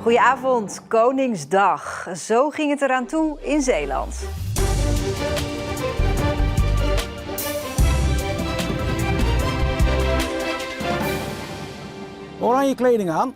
Goedenavond, Koningsdag. Zo ging het eraan toe in Zeeland. Oranje kleding aan.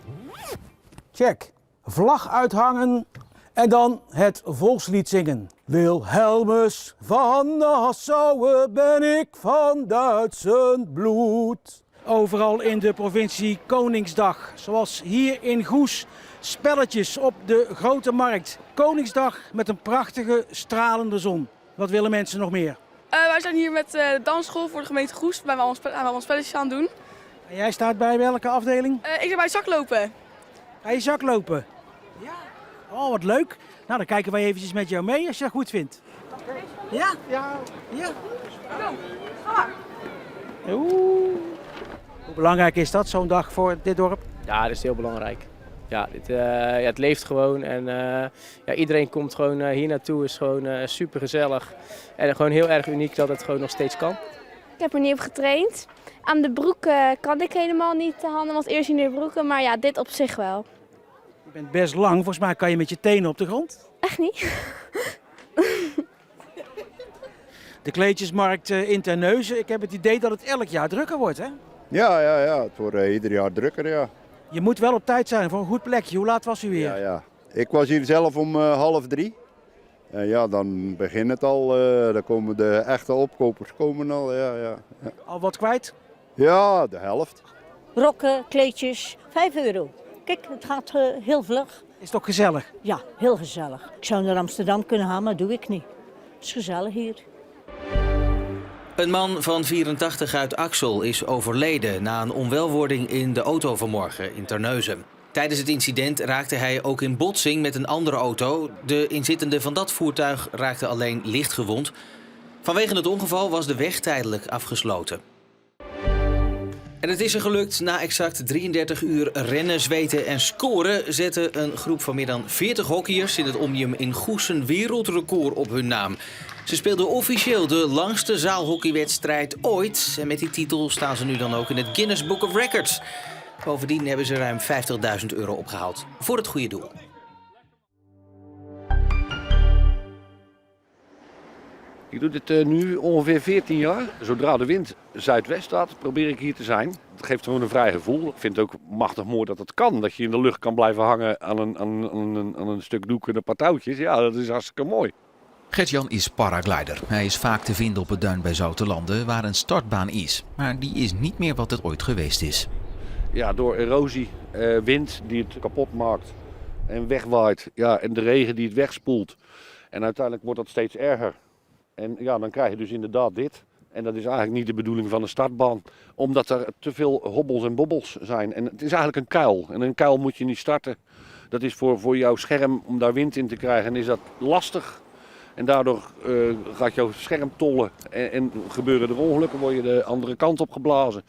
Check. Vlag uithangen. En dan het volkslied zingen. Wilhelmus van Nassau ben ik van Duitsend bloed. Overal in de provincie Koningsdag. Zoals hier in Goes. Spelletjes op de Grote Markt. Koningsdag met een prachtige stralende zon. Wat willen mensen nog meer? Wij zijn hier met de dansschool voor de gemeente Goes. Waar we allemaal spelletjes aan doen. En jij staat bij welke afdeling? Ik ben bij zaklopen. Ga je zaklopen? Ja. Oh, wat leuk. Nou, dan kijken wij eventjes met jou mee als je dat goed vindt. Ja? Ja. Ja. Oeh. Hoe belangrijk is dat, zo'n dag voor dit dorp? Ja, dat is heel belangrijk. Ja, het leeft gewoon en iedereen komt gewoon hier naartoe. Is gewoon super gezellig en gewoon heel erg uniek dat het gewoon nog steeds kan. Ik heb er niet op getraind. Aan de broek kan ik helemaal niet de handen, want eerst in de broeken, maar ja, dit op zich wel. Je bent best lang, volgens mij kan je met je tenen op de grond. Echt niet? De kleedjesmarkt in Terneuzen, ik heb het idee dat het elk jaar drukker wordt, hè? Ja, het wordt ieder jaar drukker, ja. Je moet wel op tijd zijn voor een goed plekje. Hoe laat was u weer? Ja. Ik was hier zelf om 2:30. En ja, dan begint het al. Dan komen de echte opkopers al, ja. Al wat kwijt? Ja, de helft. Rokken, kleedjes, €5. Kijk, het gaat heel vlug. Is toch gezellig? Ja, heel gezellig. Ik zou naar Amsterdam kunnen gaan, maar doe ik niet. Het is gezellig hier. Een man van 84 uit Axel is overleden na een onwelwording in de auto vanmorgen in Terneuzen. Tijdens het incident raakte hij ook in botsing met een andere auto. De inzittende van dat voertuig raakte alleen licht gewond. Vanwege het ongeval was de weg tijdelijk afgesloten. En het is er gelukt. Na exact 33 uur rennen, zweten en scoren zette een groep van meer dan 40 hockeyers in het Omnium in Goes een wereldrecord op hun naam. Ze speelden officieel de langste zaalhockeywedstrijd ooit. En met die titel staan ze nu dan ook in het Guinness Book of Records. Bovendien hebben ze ruim €50.000 opgehaald voor het goede doel. Ik doe dit nu ongeveer 14 jaar. Zodra de wind zuidwest staat, probeer ik hier te zijn. Het geeft gewoon een vrij gevoel. Ik vind het ook machtig mooi dat het kan. Dat je in de lucht kan blijven hangen aan een stuk doek en een paar touwtjes. Ja, dat is hartstikke mooi. Gert-Jan is paraglider. Hij is vaak te vinden op het duin bij Zoutelanden, waar een startbaan is. Maar die is niet meer wat het ooit geweest is. Ja, door erosie, wind die het kapot maakt en wegwaait. Ja, en de regen die het wegspoelt. En uiteindelijk wordt dat steeds erger. En ja, dan krijg je dus inderdaad dit. En dat is eigenlijk niet de bedoeling van een startbaan. Omdat er te veel hobbels en bobbels zijn. En het is eigenlijk een kuil. En een kuil moet je niet starten. Dat is voor jouw scherm, om daar wind in te krijgen, en is dat lastig. En daardoor gaat jouw scherm tollen en gebeuren er ongelukken, word je de andere kant op geblazen.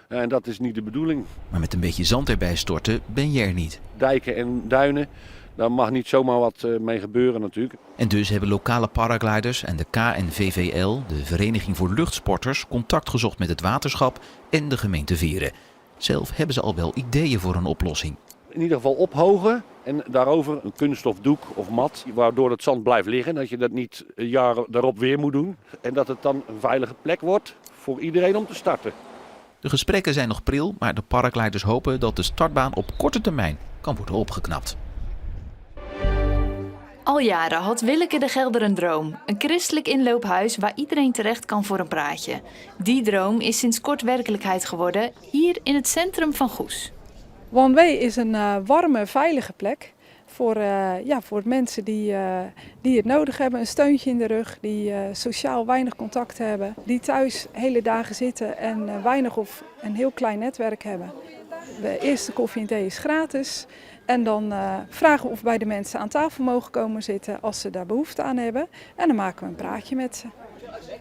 En dat is niet de bedoeling. Maar met een beetje zand erbij storten ben je er niet. Dijken en duinen, daar mag niet zomaar wat mee gebeuren natuurlijk. En dus hebben lokale paragliders en de KNVVL, de Vereniging voor Luchtsporters, contact gezocht met het waterschap en de gemeente Veren. Zelf hebben ze al wel ideeën voor een oplossing. In ieder geval ophogen en daarover een kunststof doek of mat, waardoor het zand blijft liggen. Dat je dat niet jaren daarop weer moet doen. En dat het dan een veilige plek wordt voor iedereen om te starten. De gesprekken zijn nog pril, maar de paragliders hopen dat de startbaan op korte termijn kan worden opgeknapt. Al jaren had Willeke de Gelder een droom. Een christelijk inloophuis waar iedereen terecht kan voor een praatje. Die droom is sinds kort werkelijkheid geworden, hier in het centrum van Goes. One Way is een warme, veilige plek voor mensen die het nodig hebben. Een steuntje in de rug, die sociaal weinig contact hebben. Die thuis hele dagen zitten en weinig of een heel klein netwerk hebben. De eerste koffie en thee is gratis. En dan vragen we of bij de mensen aan tafel mogen komen zitten als ze daar behoefte aan hebben. En dan maken we een praatje met ze.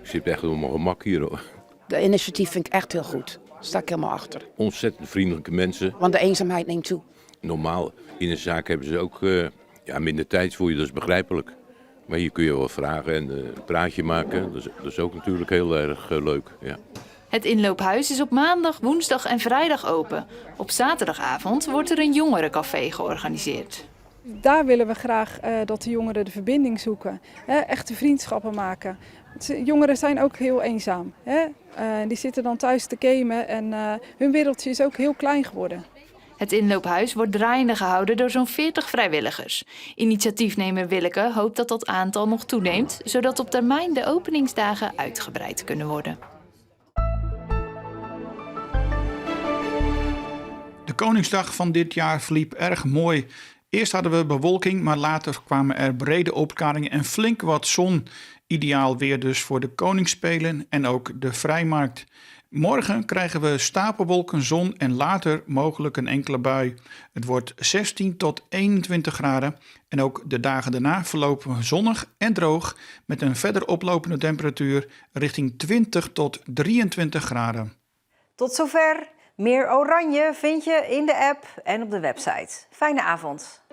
Ik zit echt helemaal gemak hier hoor. De initiatief vind ik echt heel goed. Daar sta ik helemaal achter. Ontzettend vriendelijke mensen. Want de eenzaamheid neemt toe. Normaal, in een zaak hebben ze ook minder tijd voor je, dat is begrijpelijk. Maar hier kun je wel vragen en een praatje maken. Dat is ook natuurlijk heel erg leuk. Ja. Het inloophuis is op maandag, woensdag en vrijdag open. Op zaterdagavond wordt er een jongerencafé georganiseerd. Daar willen we graag dat de jongeren de verbinding zoeken. Echte vriendschappen maken. Jongeren zijn ook heel eenzaam. Die zitten dan thuis te gamen en hun wereldje is ook heel klein geworden. Het inloophuis wordt draaiende gehouden door zo'n 40 vrijwilligers. Initiatiefnemer Willeke hoopt dat dat aantal nog toeneemt, zodat op termijn de openingsdagen uitgebreid kunnen worden. De Koningsdag van dit jaar verliep erg mooi. Eerst hadden we bewolking, maar later kwamen er brede opklaringen en flink wat zon. Ideaal weer dus voor de Koningsspelen en ook de Vrijmarkt. Morgen krijgen we stapelwolken, zon en later mogelijk een enkele bui. Het wordt 16 tot 21 graden en ook de dagen daarna verlopen zonnig en droog met een verder oplopende temperatuur richting 20 tot 23 graden. Tot zover. Meer Oranje vind je in de app en op de website. Fijne avond.